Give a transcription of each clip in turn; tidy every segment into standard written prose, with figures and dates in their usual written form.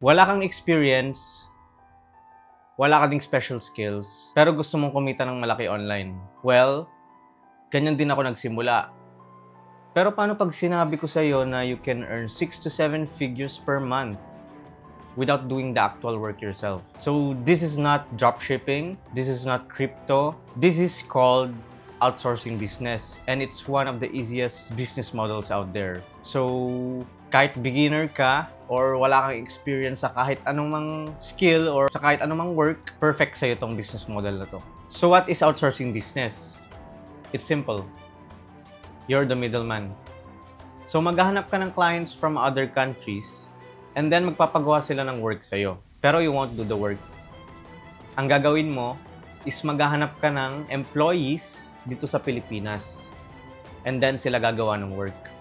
Wala kang experience, wala ka ding special skills, pero gusto mong kumita ng malaki online. Well, ganyan din ako nagsimula. Pero paano pag sinabi ko sa'yo na you can earn 6 to 7 figures per month without doing the actual work yourself? So this is not dropshipping, this is not crypto, this is called outsourcing business, and it's one of the easiest business models out there. So kahit beginner ka or wala kang experience sa kahit anumang skill or sa kahit anumang work, perfect sa'yo itong business model na to. So what is outsourcing business? It's simple. You're the middleman. So maghahanap ka ng clients from other countries and then magpapagawa sila ng work sa'yo. Pero you won't do the work. Ang gagawin mo is maghahanap ka ng employees dito sa Pilipinas. And then sila gagawa ng work.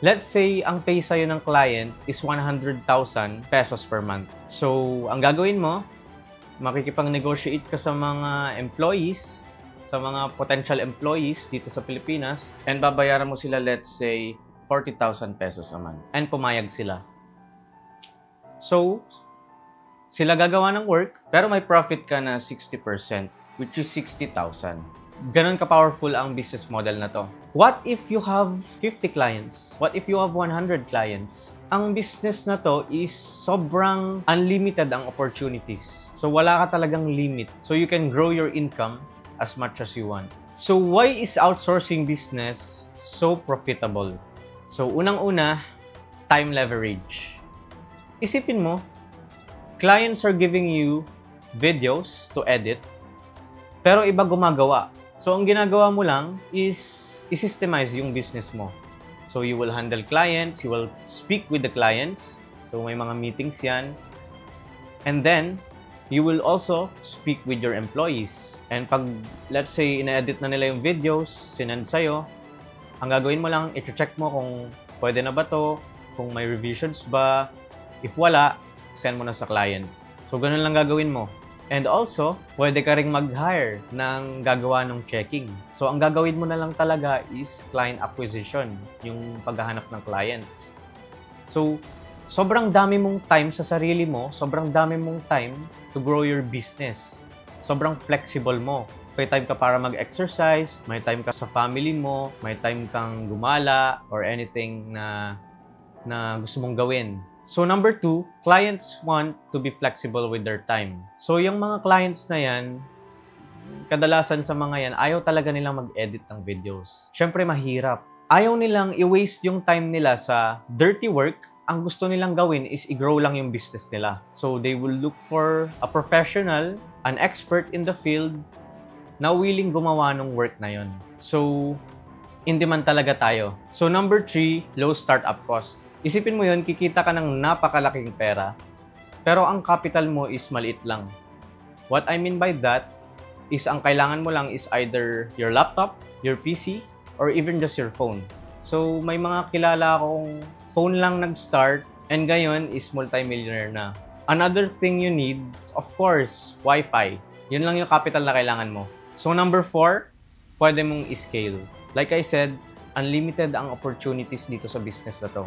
Let's say, ang pay sa'yo ng client is 100,000 pesos per month. So, ang gagawin mo, makikipag-negotiate ka sa mga employees, sa mga potential employees dito sa Pilipinas, and babayaran mo sila, let's say, 40,000 pesos a month. And pumayag sila. So, sila gagawa ng work, pero may profit ka na 60%, which is 60,000. Ganon ka-powerful ang business model na to. What if you have 50 clients? What if you have 100 clients? Ang business na to is sobrang unlimited ang opportunities. So, wala ka talagang limit. So, you can grow your income as much as you want. So, why is outsourcing business so profitable? So, unang-una, time leverage. Isipin mo, clients are giving you videos to edit, pero iba gumagawa. So, ang ginagawa mo lang is i-systemize yung business mo. So, you will handle clients, you will speak with the clients. So, may mga meetings yan. And then, you will also speak with your employees. And pag, let's say, ina-edit na nila yung videos, sinend sa'yo, ang gagawin mo lang, i-check mo kung pwede na ba to, kung may revisions ba. If wala, send mo na sa client. So, ganun lang gagawin mo. And also, pwede ka ring mag-hire ng gagawa ng checking. So, ang gagawin mo na lang talaga is client acquisition, yung paghahanap ng clients. So, sobrang dami mong time sa sarili mo, sobrang dami mong time to grow your business. Sobrang flexible mo. May time ka para mag-exercise, may time ka sa family mo, may time kang gumala, or anything na gusto mong gawin. So, number 2, clients want to be flexible with their time. So, yung mga clients na yan, kadalasan sa mga yan, ayaw talaga nilang mag-edit ng videos. Siyempre, mahirap. Ayaw nilang i-waste yung time nila sa dirty work. Ang gusto nilang gawin is i-grow lang yung business nila. So, they will look for a professional, an expert in the field, na willing gumawa ng work na yon. So, in demand talaga tayo. So, number 3, low startup cost. Isipin mo yun, kikita ka ng napakalaking pera, pero ang capital mo is maliit lang. What I mean by that is ang kailangan mo lang is either your laptop, your PC, or even just your phone. So, may mga kilala akong phone lang nag-start and ngayon is multi-millionaire na. Another thing you need, of course, Wi-Fi. Yun lang yung capital na kailangan mo. So, number 4, pwede mong i-scale. Like I said, unlimited ang opportunities dito sa business na to.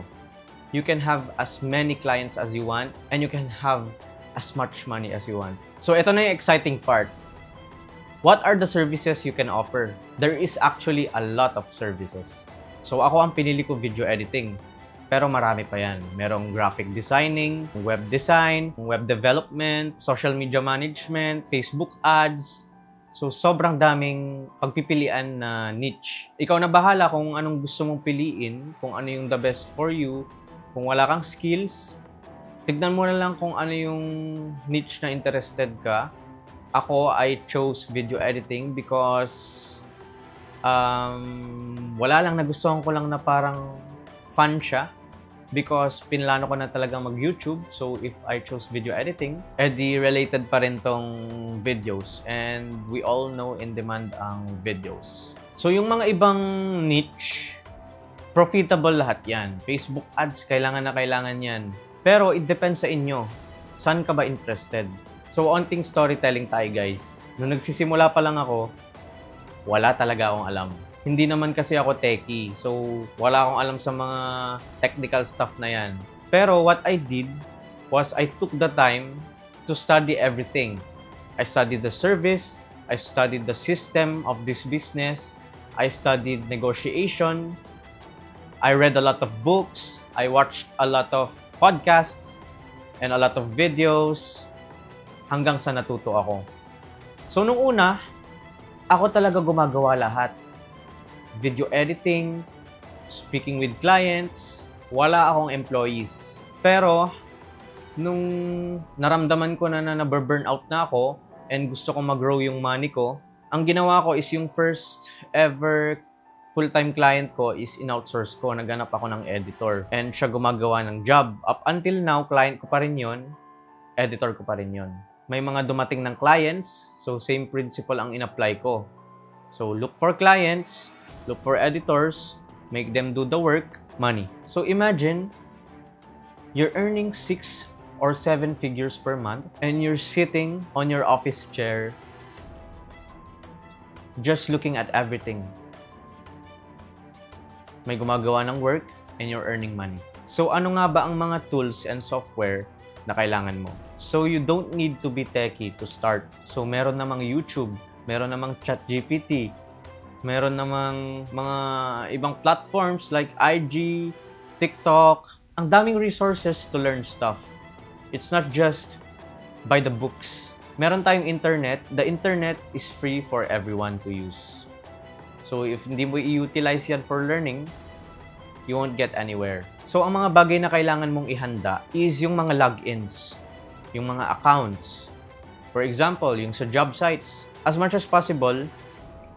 You can have as many clients as you want and you can have as much money as you want. So, ito na yung exciting part. What are the services you can offer? There is actually a lot of services. So, ako ang pinili ko video editing. Pero marami pa yan. Merong graphic designing, web design, web development, social media management, Facebook ads. So, sobrang daming pagpipilian na niche. Ikaw na bahala kung anong gusto mong piliin, kung ano yung the best for you. Kung wala kang skills, tignan mo na lang kung ano yung niche na interested ka. Ako, I chose video editing because wala lang, nagustuhan ko lang na parang fun siya. Because pinlano ko na talagang mag-YouTube. So, if I chose video editing, edi related pa rin tong videos. And we all know in demand ang videos. So, yung mga ibang niche, profitable lahat yan. Facebook ads, kailangan na kailangan yan. Pero, it depends sa inyo. Saan ka ba interested? So, onting storytelling tayo, guys. Nung nagsisimula pa lang ako, wala talaga akong alam. Hindi naman kasi ako techie. So, wala akong alam sa mga technical stuff na yan. Pero, what I did was I took the time to study everything. I studied the service, I studied the system of this business, I studied negotiation, I read a lot of books, I watched a lot of podcasts, and a lot of videos, hanggang sa natuto ako. So, nung una, ako talaga gumagawa lahat. Video editing, speaking with clients, wala akong employees. Pero, nung naramdaman ko na na-burnout na ako and gusto kong mag-grow yung money ko, ang ginawa ko is yung first ever full-time client ko is in-outsource ko. Naghanap ako ng editor and siya gumagawa ng job. Up until now, client ko pa rin yun, editor ko pa rin yun. May mga dumating ng clients, so same principle ang in-apply ko. So, look for clients, look for editors, make them do the work, money. So, imagine, you're earning 6 or 7 figures per month and you're sitting on your office chair just looking at everything. May gumagawa ng work and you're earning money. So, ano nga ba ang mga tools and software na kailangan mo? So, you don't need to be techie to start. So, meron namang YouTube, meron namang ChatGPT, meron namang mga ibang platforms like IG, TikTok. Ang daming resources to learn stuff. It's not just by the books. Meron tayong internet. The internet is free for everyone to use. So, if hindi mo i-utilize yan for learning, you won't get anywhere. So, ang mga bagay na kailangan mong ihanda is yung mga logins, yung mga accounts. For example, yung sa job sites. As much as possible,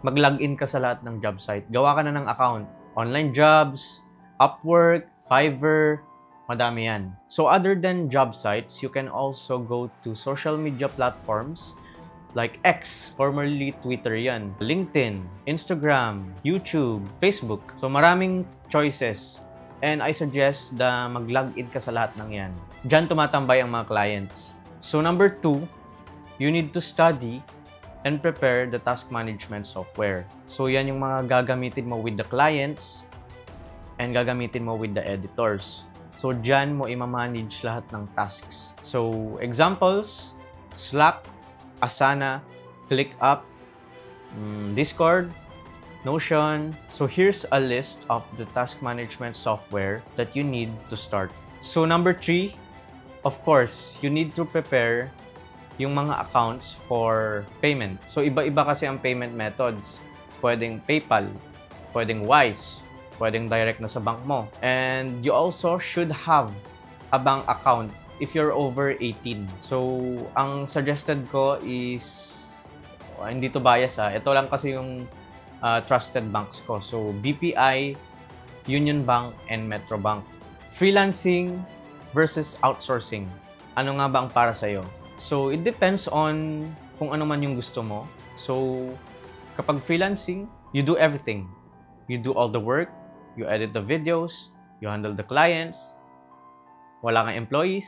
mag-login ka sa lahat ng job site. Gawa ka na ng account. Online jobs, Upwork, Fiverr, madami yan. So, other than job sites, you can also go to social media platforms like X, formerly Twitter yan, LinkedIn, Instagram, YouTube, Facebook. So, maraming choices. And I suggest na mag-login ka sa lahat ng yan. Diyan tumatambay ang mga clients. So, number 2, you need to study and prepare the task management software. So, yan yung mga gagamitin mo with the clients and gagamitin mo with the editors. So, diyan mo i-manage lahat ng tasks. So, examples, Slack, Asana, ClickUp, Discord, Notion. So, here's a list of the task management software that you need to start. So, number 3, of course, you need to prepare yung mga accounts for payment. So, iba-iba kasi ang payment methods. Pwedeng PayPal, pwedeng Wise, pwedeng direct na sa bank mo. And you also should have a bank account if you're over 18. So, ang suggested ko is, hindi to bias ha, ito lang kasi yung trusted banks ko. So, BPI, Union Bank, and Metro Bank. Freelancing versus outsourcing. Ano nga ba ang para sa'yo? So, it depends on kung ano man yung gusto mo. So, kapag freelancing, you do everything. You do all the work, you edit the videos, you handle the clients, wala kang employees,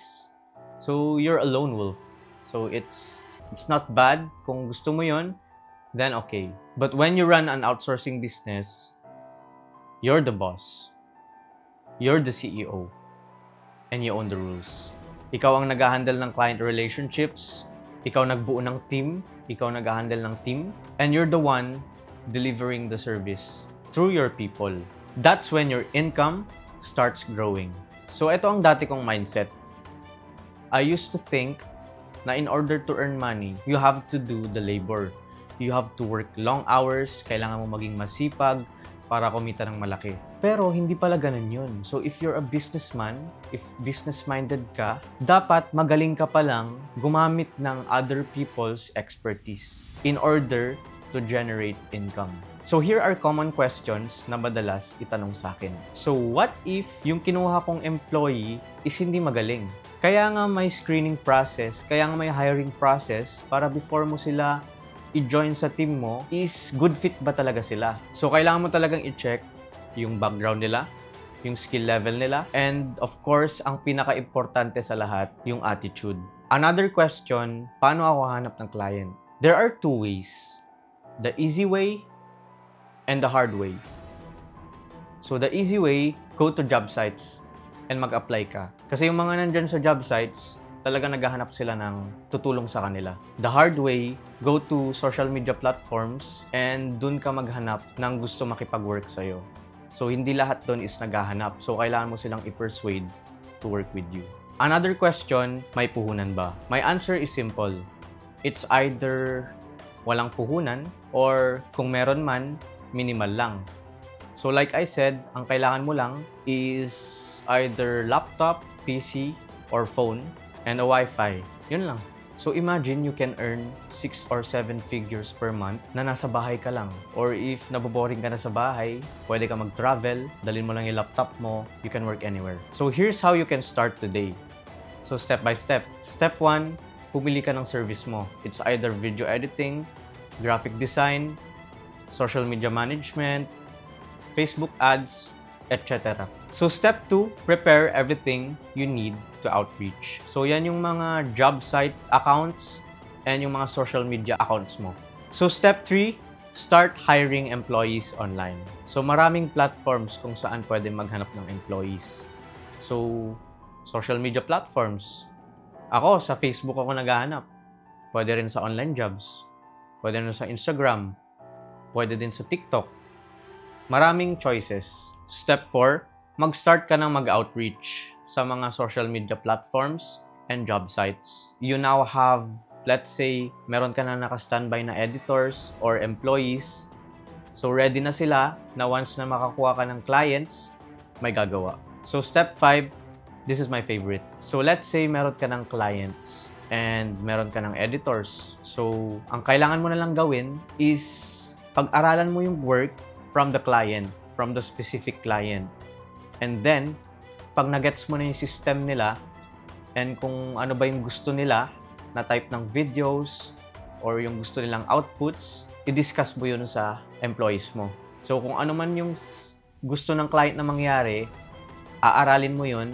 so you're a lone wolf. So, it's not bad. Kung gusto mo yon, then okay. But when you run an outsourcing business, you're the boss. You're the CEO. And you own the rules. Ikaw ang nag-handle ng client relationships, ikaw nagbuo ng team, ikaw nag-handle ng team, and you're the one delivering the service through your people. That's when your income starts growing. So, ito ang dati kong mindset. I used to think na in order to earn money, you have to do the labor. You have to work long hours, kailangan mo maging masipag para kumita ng malaki. Pero hindi pala ganun yun. So if you're a businessman, if business-minded ka, dapat magaling ka palang gumamit ng other people's expertise in order to generate income. So here are common questions na madalas itanong sa akin. So what if yung kinuha kong employee is hindi magaling? Kaya nga may screening process, kaya nga may hiring process para before mo sila i-join sa team mo is good fit ba talaga sila. So kailangan mo talagang i-check yung background nila, yung skill level nila, and of course, ang pinaka-importante sa lahat, yung attitude. Another question, paano ako hanap ng client? There are 2 ways. The easy way and the hard way. So the easy way, go to job sites. and mag-apply ka. Kasi yung mga nandyan sa job sites, talaga naghahanap sila ng tutulong sa kanila. The hard way, go to social media platforms and dun ka maghanap ng gusto makipag-work sa'yo. So, hindi lahat dun is naghahanap. So, kailangan mo silang i-persuade to work with you. Another question, may puhunan ba? My answer is simple. It's either walang puhunan or kung meron man, minimal lang. So like I said, ang kailangan mo lang is either laptop, PC, or phone, and a Wi-Fi. Yun lang. So imagine you can earn 6 or 7 figures per month na nasa bahay ka lang. Or if naboboring ka na sa bahay, pwede ka mag-travel, dalhin mo lang yung laptop mo, you can work anywhere. So here's how you can start today. So step by step. Step 1, pumili ka ng service mo. It's either video editing, graphic design, social media management, Facebook ads, etc. So step 2, prepare everything you need to outreach. So yan yung mga job site accounts and yung mga social media accounts mo. So step 3, start hiring employees online. So maraming platforms kung saan pwede maghanap ng employees. So social media platforms. Ako, sa Facebook ako naghahanap. Pwede rin sa online jobs. Pwede rin sa Instagram. Pwede din sa TikTok. Maraming choices. Step 4, mag-start ka ng mag-outreach sa mga social media platforms and job sites. You now have, let's say, meron ka na naka-standby na editors or employees. So, ready na sila na once na makakuha ka ng clients, may gagawa. So, step 5, this is my favorite. So, let's say meron ka ng clients and meron ka ng editors. So, ang kailangan mo na lang gawin is pag-aralan mo yung work from the client, from the specific client. And then, pag nagets mo na yung system nila and kung ano ba yung gusto nila na type ng videos or yung gusto nilang outputs, i-discuss mo yun sa employees mo. So, kung ano man yung gusto ng client na mangyari, aaralin mo yun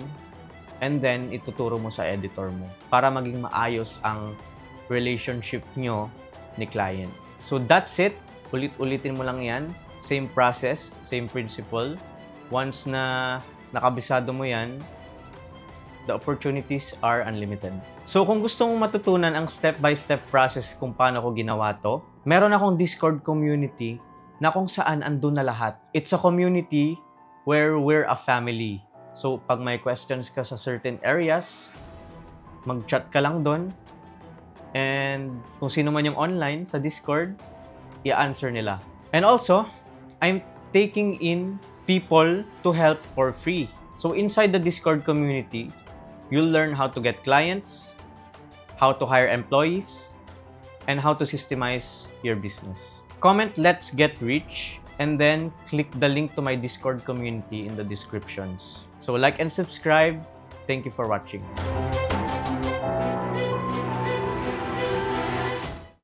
and then ituturo mo sa editor mo para maging maayos ang relationship nyo ni client. So, that's it. Ulit-ulitin mo lang yan. Same process, same principle. Once na nakabisado mo yan, the opportunities are unlimited. So kung gusto mong matutunan ang step-by-step process kung paano ko ginawa to, meron akong Discord community na kung saan andun na lahat. It's a community where we're a family. So pag may questions ka sa certain areas, mag-chat ka lang doon. And kung sino man yung online sa Discord, i-answer nila. And also, I'm taking in people to help for free. So inside the Discord community, you'll learn how to get clients, how to hire employees, and how to systemize your business. Comment "Let's get rich" and then click the link to my Discord community in the descriptions. So like and subscribe. Thank you for watching.